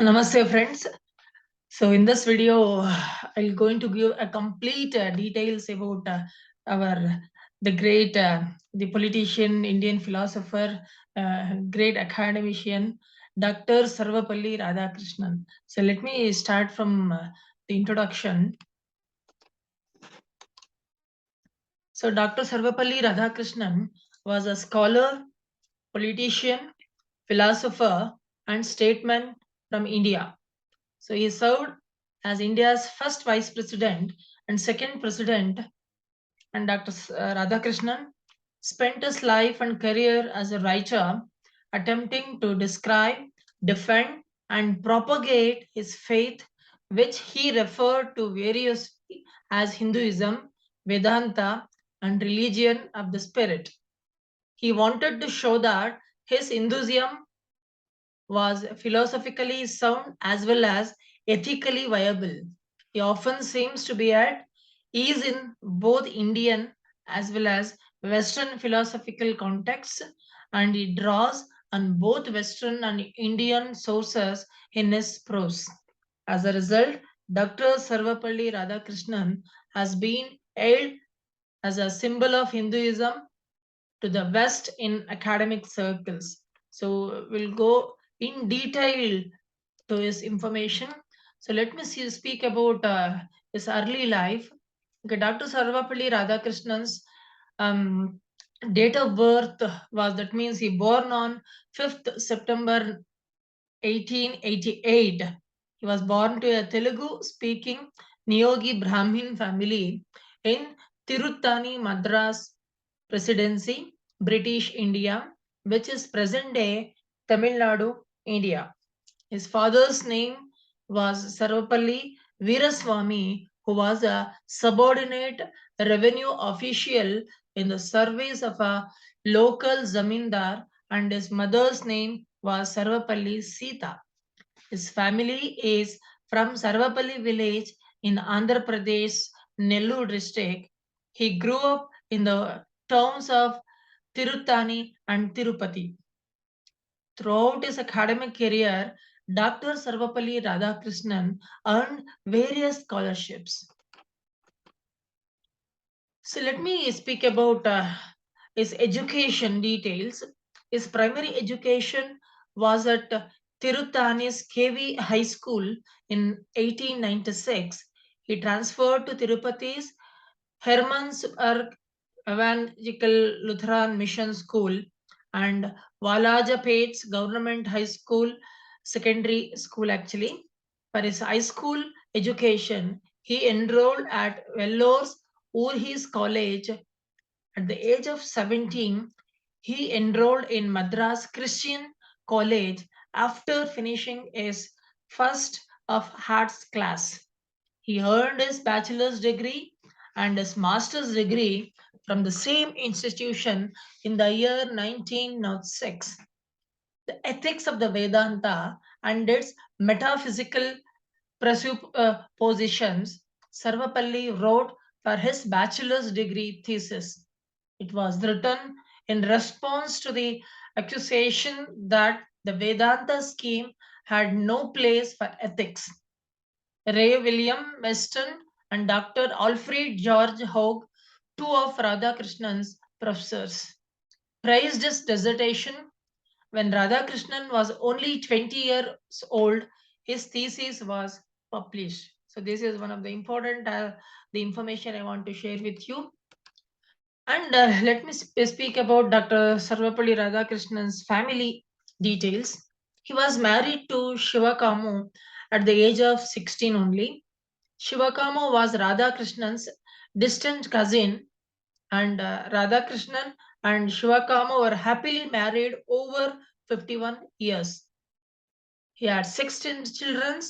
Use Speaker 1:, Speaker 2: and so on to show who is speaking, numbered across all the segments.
Speaker 1: Namaste friends. So in this video, I'm going to give a complete details about our the great the politician, Indian philosopher, great academician, Dr. Sarvapalli Radhakrishnan. So let me start from the introduction. So Dr. Sarvapalli Radhakrishnan was a scholar, politician, philosopher, and statesman from India. So he served as India's first vice president and second president, and Dr. Radhakrishnan spent his life and career as a writer, attempting to describe, defend, and propagate his faith, which he referred to variously as Hinduism, Vedanta, and religion of the spirit. He wanted to show that his Hinduism was philosophically sound as well as ethically viable. He often seems to be at ease in both Indian as well as Western philosophical contexts, and he draws on both Western and Indian sources in his prose. As a result, Dr. Sarvapalli Radhakrishnan has been hailed as a symbol of Hinduism to the West in academic circles. So we'll go in detail to his information. So let me speak about his early life. Okay, Dr. Sarvapalli Radhakrishnan's um, date of birth was, that means he born on 5th September 1888. He was born to a Telugu speaking Niyogi Brahmin family in Tiruttani, Madras Presidency, British India, which is present day Tamil Nadu, India. His father's name was Sarvapalli Veeraswamy, who was a subordinate revenue official in the service of a local zamindar, and his mother's name was Sarvapalli Sita. His family is from Sarvapalli village in Andhra Pradesh, Nellore district. He grew up in the towns of Tiruttani and Tirupati. Throughout his academic career, Dr. Sarvapalli Radhakrishnan earned various scholarships. So let me speak about his education details. His primary education was at Tiruttani's KV High School in 1896. He transferred to Tirupati's Hermannsburg Evangelical Lutheran Mission School and Walajapet's Government High School, secondary school actually. For his high school education, he enrolled at Vellore's Voorhees College. At the age of 17, he enrolled in Madras Christian College after finishing his first of arts class. He earned his bachelor's degree and his master's degree from the same institution in the year 1906. The ethics of the Vedanta and its metaphysical presuppositions, Sarvapalli wrote for his bachelor's degree thesis. It was written in response to the accusation that the Vedanta scheme had no place for ethics. Ray William Weston and Dr. Alfred George Hogue, two of Radhakrishnan's professors, praised his dissertation. When Radhakrishnan was only 20 years old, his thesis was published. So this is one of the important the information I want to share with you. And let me speak about Dr. Sarvapalli Radhakrishnan's family details. He was married to Shivakamu at the age of 16 only. Shivakamu was Radhakrishnan's distant cousin, and Radhakrishnan and Shivakamu were happily married over 51 years. He had 16 children,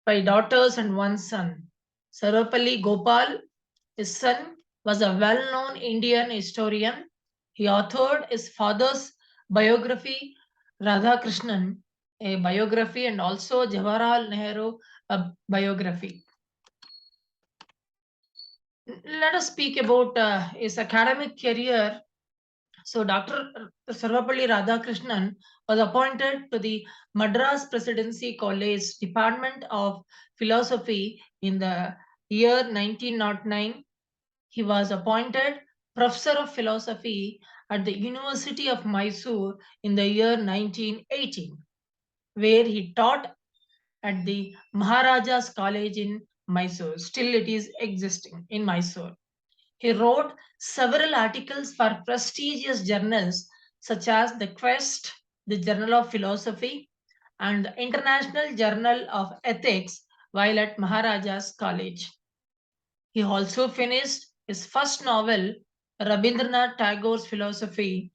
Speaker 1: 5 daughters and 1 son. Sarvapalli Gopal, his son, was a well-known Indian historian. He authored his father's biography, Radhakrishnan, a biography, and also Jawaharlal Nehru, a biography. Let us speak about his academic career. So Dr. Sarvapalli Radhakrishnan was appointed to the Madras Presidency College Department of Philosophy in the year 1909. He was appointed Professor of Philosophy at the University of Mysore in the year 1918, where he taught at the Maharaja's College in Mysore. Still, it is existing in Mysore. He wrote several articles for prestigious journals such as The Quest, the Journal of Philosophy, and the International Journal of Ethics while at Maharaja's College. He also finished his first novel, Rabindranath Tagore's Philosophy.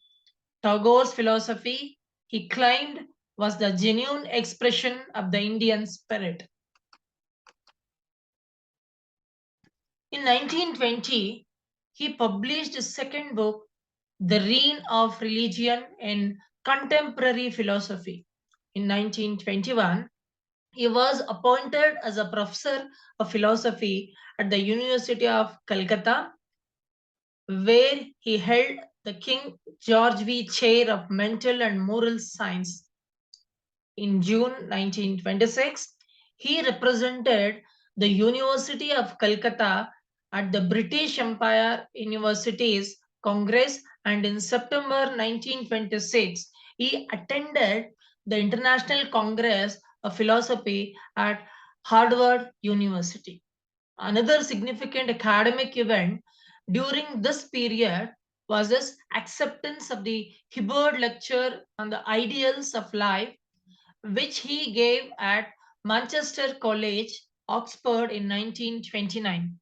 Speaker 1: Tagore's philosophy, he claimed, was the genuine expression of the Indian spirit. In 1920, he published his second book, The Reign of Religion in Contemporary Philosophy. In 1921, he was appointed as a professor of philosophy at the University of Calcutta, where he held the King George V. Chair of Mental and Moral Science. In June 1926, he represented the University of Calcutta at the British Empire Universities Congress, and in September 1926, he attended the International Congress of Philosophy at Harvard University. Another significant academic event during this period was his acceptance of the Hibbard Lecture on the Ideals of Life, which he gave at Manchester College, Oxford in 1929,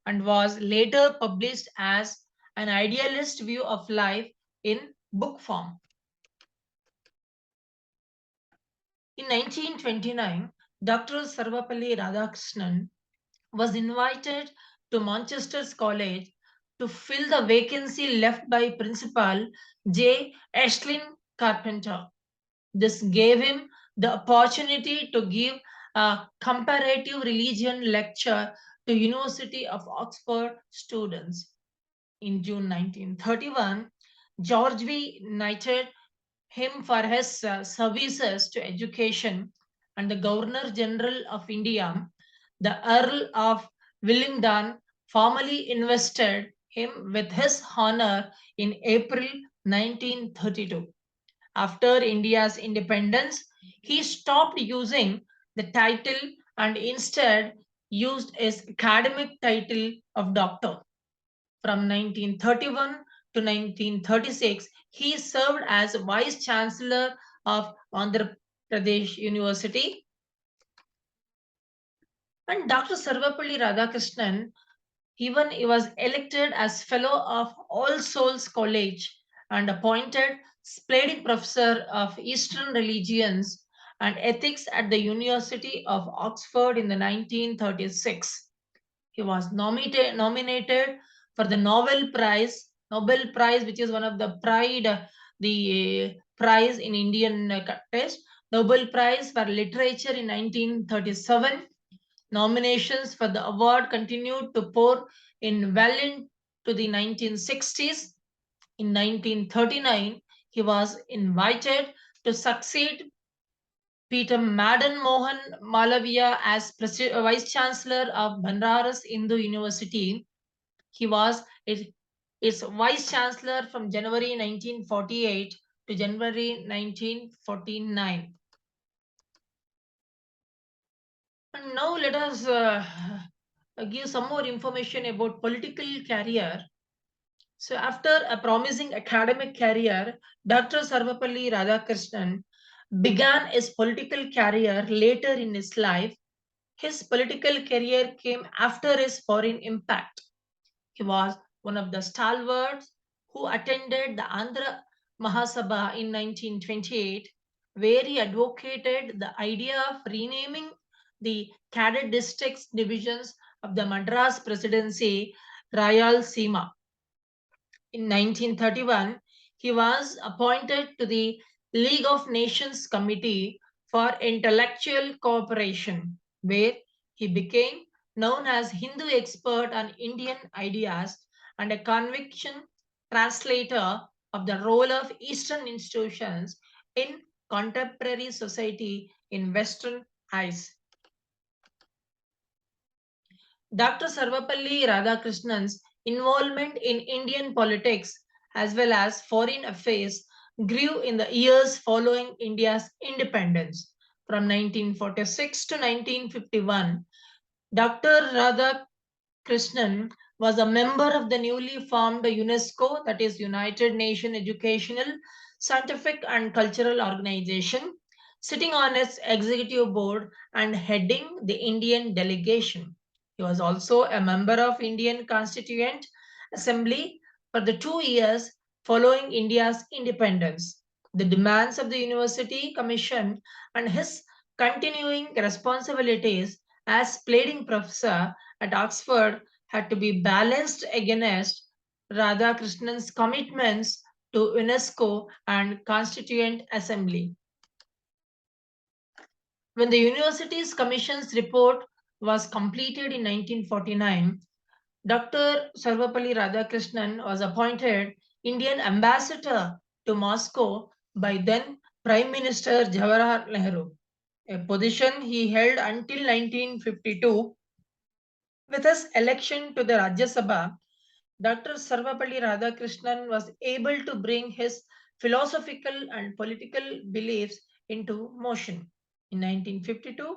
Speaker 1: and was later published as An Idealist View of Life in book form. In 1929, Dr. Sarvapalli Radhakrishnan was invited to Manchester's College to fill the vacancy left by Principal J. Ashlyn Carpenter. This gave him the opportunity to give a comparative religion lecture to University of Oxford students. In June 1931, George V. knighted him for his services to education, and the Governor General of India, the Earl of Willingdon, formally invested him with his honor in April 1932. After India's independence, he stopped using the title and instead used his academic title of doctor. From 1931 to 1936, he served as Vice Chancellor of Andhra Pradesh University. And Dr. Sarvapalli Radhakrishnan, even he was elected as Fellow of All Souls College and appointed Splendid Professor of Eastern Religions and Ethics at the University of Oxford in the 1936. He was nominated for the Nobel Prize, which is one of the prize in Indian context. Nobel Prize for Literature in 1937. Nominations for the award continued to pour in well into the 1960s. In 1939, he was invited to succeed Peter Madan Mohan Malaviya as Vice Chancellor of Banaras Hindu University. He was its Vice Chancellor from January 1948 to January 1949. And now let us give some more information about political career. So after a promising academic career, Dr. Sarvapalli Radhakrishnan began his political career later in his life. His political career came after his foreign impact. He was one of the stalwarts who attended the Andhra Mahasabha in 1928, where he advocated the idea of renaming the cadet districts divisions of the Madras Presidency Rayalaseema. In 1931, he was appointed to the League of Nations Committee for Intellectual Cooperation, where he became known as Hindu expert on Indian ideas and a conviction translator of the role of Eastern institutions in contemporary society in Western eyes. Dr. Sarvapalli Radhakrishnan's involvement in Indian politics as well as foreign affairs grew in the years following India's independence. From 1946 to 1951, Dr. Radhakrishnan was a member of the newly formed UNESCO, that is United Nations Educational, Scientific and Cultural Organization, sitting on its executive board and heading the Indian delegation. He was also a member of Indian Constituent Assembly for the 2 years following India's independence. The demands of the University Commission and his continuing responsibilities as pleading professor at Oxford had to be balanced against Radhakrishnan's commitments to UNESCO and Constituent Assembly. When the university's commission's report was completed in 1949, Dr. Sarvapalli Radhakrishnan was appointed Indian ambassador to Moscow by then Prime Minister Jawaharlal Nehru, a position he held until 1952. With his election to the Rajya Sabha, Dr. Sarvapalli Radhakrishnan was able to bring his philosophical and political beliefs into motion. In 1952,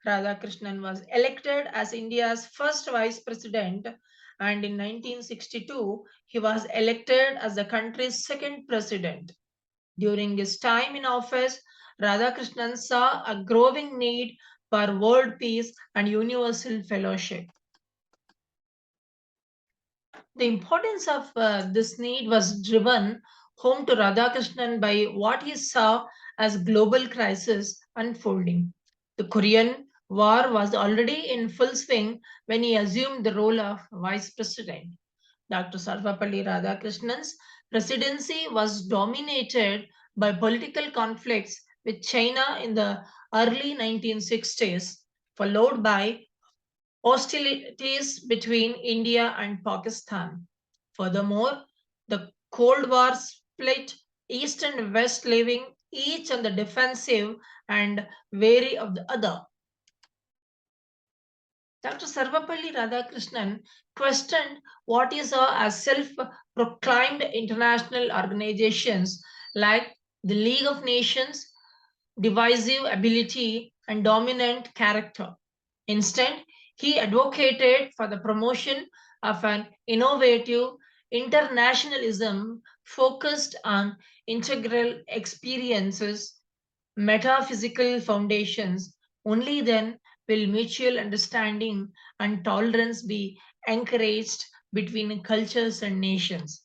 Speaker 1: Radhakrishnan was elected as India's first vice president, and in 1962, he was elected as the country's second president. During his time in office, Radhakrishnan saw a growing need for world peace and universal fellowship. The importance of this need was driven home to Radhakrishnan by what he saw as global crisis unfolding. The Korean War was already in full swing when he assumed the role of vice president. Dr. Sarvapalli Radhakrishnan's presidency was dominated by political conflicts with China in the early 1960s, followed by hostilities between India and Pakistan. Furthermore, the Cold War split East and West, leaving each on the defensive and wary of the other. Dr. Sarvapalli Radhakrishnan questioned what he saw as self-proclaimed international organizations like the League of Nations, divisive ability, and dominant character. Instead, he advocated for the promotion of an innovative internationalism focused on integral experiences, metaphysical foundations. Only then will mutual understanding and tolerance be encouraged between cultures and nations.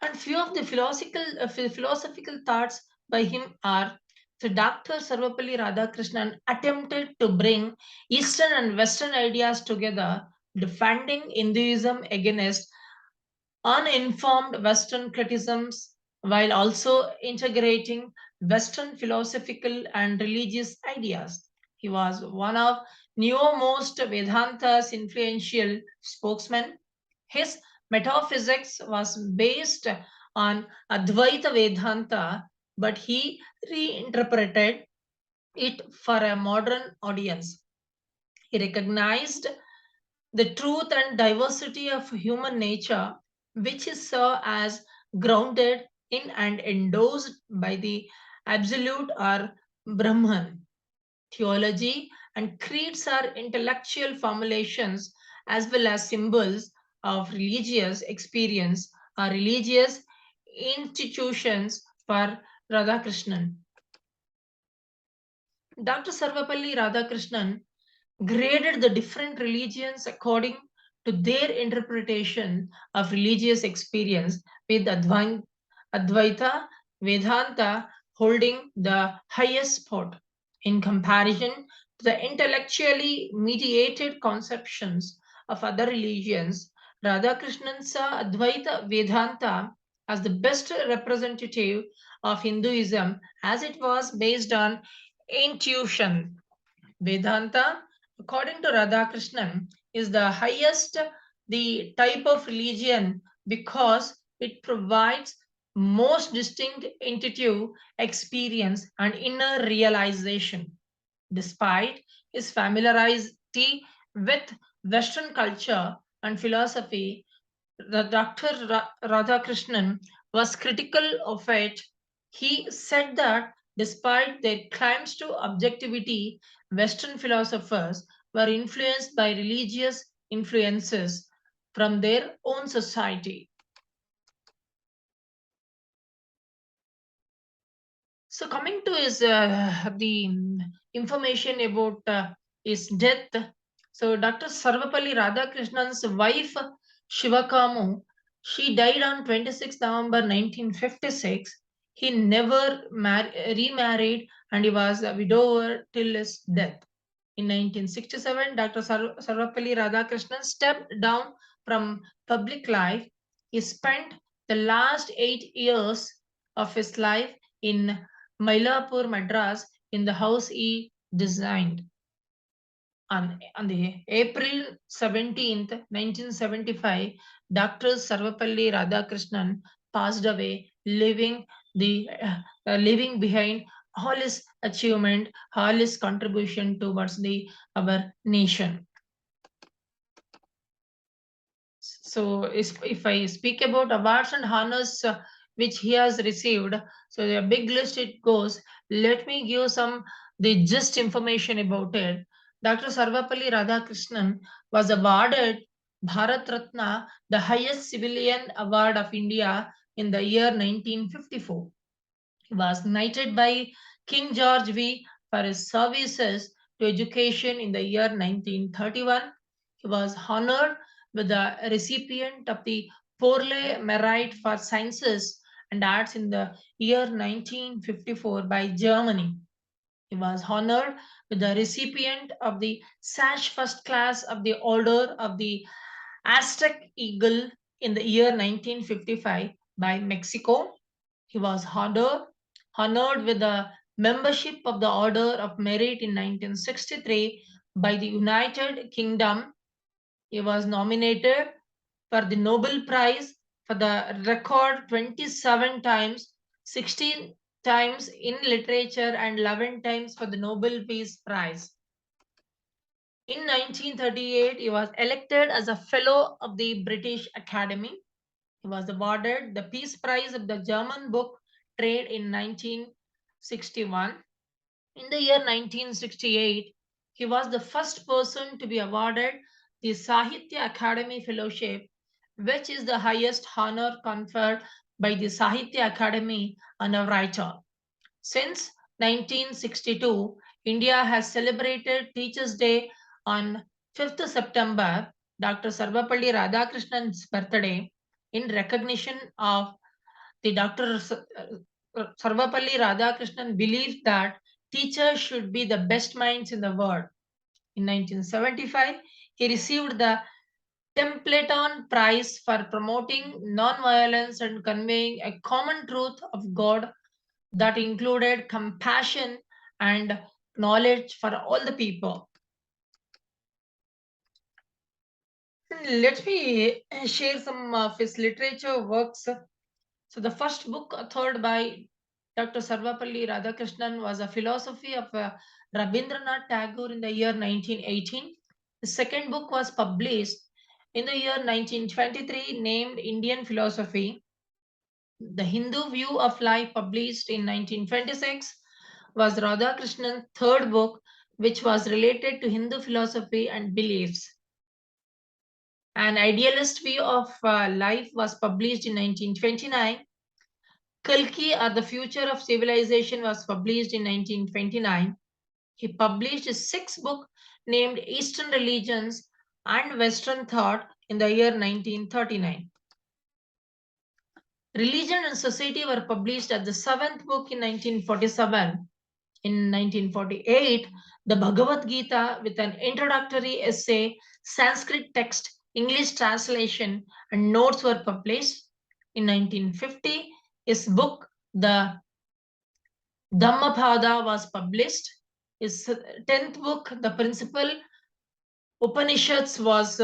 Speaker 1: And few of the philosophical thoughts by him are, so Dr. Sarvapalli Radhakrishnan attempted to bring Eastern and Western ideas together, defending Hinduism against uninformed Western criticisms while also integrating Western philosophical and religious ideas. He was one of neomost Vedanta's influential spokesmen. His metaphysics was based on Advaita Vedanta, but he reinterpreted it for a modern audience. He recognized the truth and diversity of human nature, which is saw as grounded in and endorsed by the Absolute or Brahman. Theology and creeds are intellectual formulations as well as symbols of religious experience or religious institutions for Radhakrishnan. Dr. Sarvapalli Radhakrishnan graded the different religions according to their interpretation of religious experience, with Advaita Vedanta holding the highest spot. In comparison to the intellectually mediated conceptions of other religions, Radhakrishnan saw Advaita Vedanta as the best representative of Hinduism, as it was based on intuition. Vedanta, according to Radhakrishnan, is the highest the type of religion because it provides most distinct intuitive experience and inner realization. Despite his familiarity with Western culture and philosophy, the Dr. Radhakrishnan was critical of it. He said that despite their claims to objectivity, Western philosophers were influenced by religious influences from their own society. So coming to his the information about his death. So Dr. Sarvapalli Radhakrishnan's wife Shivakamu, she died on 26 November 1956. He never remarried and he was a widower till his death. In 1967, Dr. Sarvapalli Radhakrishnan stepped down from public life. He spent the last 8 years of his life in Mylapore, Madras, in the house he designed. On the April 17th, 1975, Dr. Sarvapalli Radhakrishnan passed away, leaving behind all his achievement, all his contribution towards our nation. So if I speak about awards and honors which he has received, so a big list it goes. Let me give some the gist information about it. Dr. Sarvapalli Radhakrishnan was awarded Bharat Ratna, the highest civilian award of India, in the year 1954. He was knighted by King George V for his services to education in the year 1931. He was honored with the recipient of the Porle Merit for Sciences and Arts in the year 1954 by Germany. He was honored with the recipient of the Sash First Class of the Order of the Aztec Eagle in the year 1955 by Mexico. He was honored with the membership of the Order of Merit in 1963 by the United Kingdom. He was nominated for the Nobel Prize for the record 27 times, 16 times in literature and 11 times for the Nobel Peace Prize. In 1938, he was elected as a Fellow of the British Academy. He was awarded the Peace Prize of the German Book Trade in 1961. In the year 1968, he was the first person to be awarded the Sahitya Academy Fellowship, which is the highest honor conferred by the Sahitya Academy on a writer. Since 1962, India has celebrated Teachers' Day on 5th September, Dr. Sarvapalli Radhakrishnan's birthday, in recognition of the Dr. Sarvapalli Radhakrishnan believed that teachers should be the best minds in the world. In 1975, he received the Templeton Prize for promoting non-violence and conveying a common truth of God that included compassion and knowledge for all the people. Let me share some of his literature works. So the first book authored by Dr. Sarvapalli Radhakrishnan was a philosophy of Rabindranath Tagore in the year 1918. The second book was published in the year 1923 named Indian Philosophy. The Hindu View of Life, published in 1926, was Radhakrishnan's third book, which was related to Hindu philosophy and beliefs. An Idealist View of Life was published in 1929. Kalki, or The Future of Civilization, was published in 1929. He published his sixth book named Eastern Religions and Western Thought in the year 1939. Religion and Society were published as the seventh book in 1947. In 1948, the Bhagavad Gita with an introductory essay, Sanskrit text, English translation, and notes were published. In 1950, his book, the Dhammapada, was published. His 10th book, The Principal Upanishads, was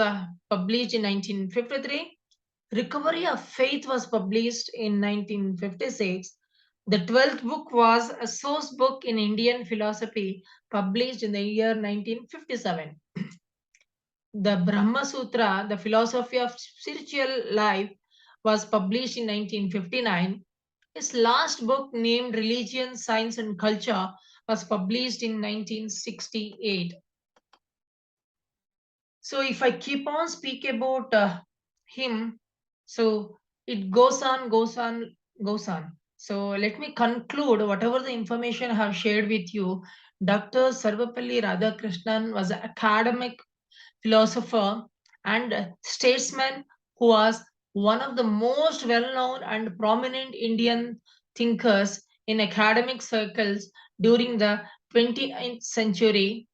Speaker 1: published in 1953. Recovery of Faith was published in 1956. The 12th book was a source book in Indian philosophy published in the year 1957. The Brahma Sutra, the philosophy of spiritual life, was published in 1959. His last book, named Religion, Science and Culture, was published in 1968. So if I keep on speak about him, so it goes on. So let me conclude whatever the information I have shared with you. Dr. Sarvapalli Radhakrishnan was an academic philosopher and statesman who was one of the most well-known and prominent Indian thinkers in academic circles during the 20th century.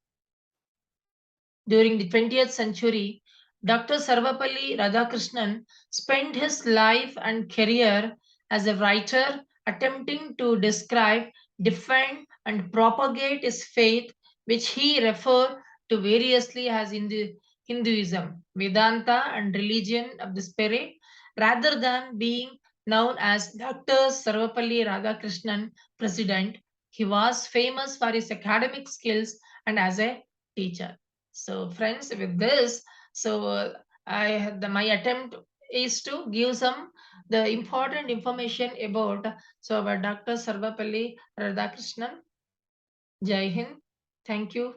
Speaker 1: During the 20th century, Dr. Sarvapalli Radhakrishnan spent his life and career as a writer attempting to describe, defend, and propagate his faith, which he referred to variously as Hinduism, Vedanta, and religion of the spirit, rather than being known as Dr. Sarvapalli Radhakrishnan, President. He was famous for his academic skills and as a teacher. So, friends, with this, my attempt is to give some the important information about our Dr. Sarvapalli Radhakrishnan. Jai Hind. Thank you.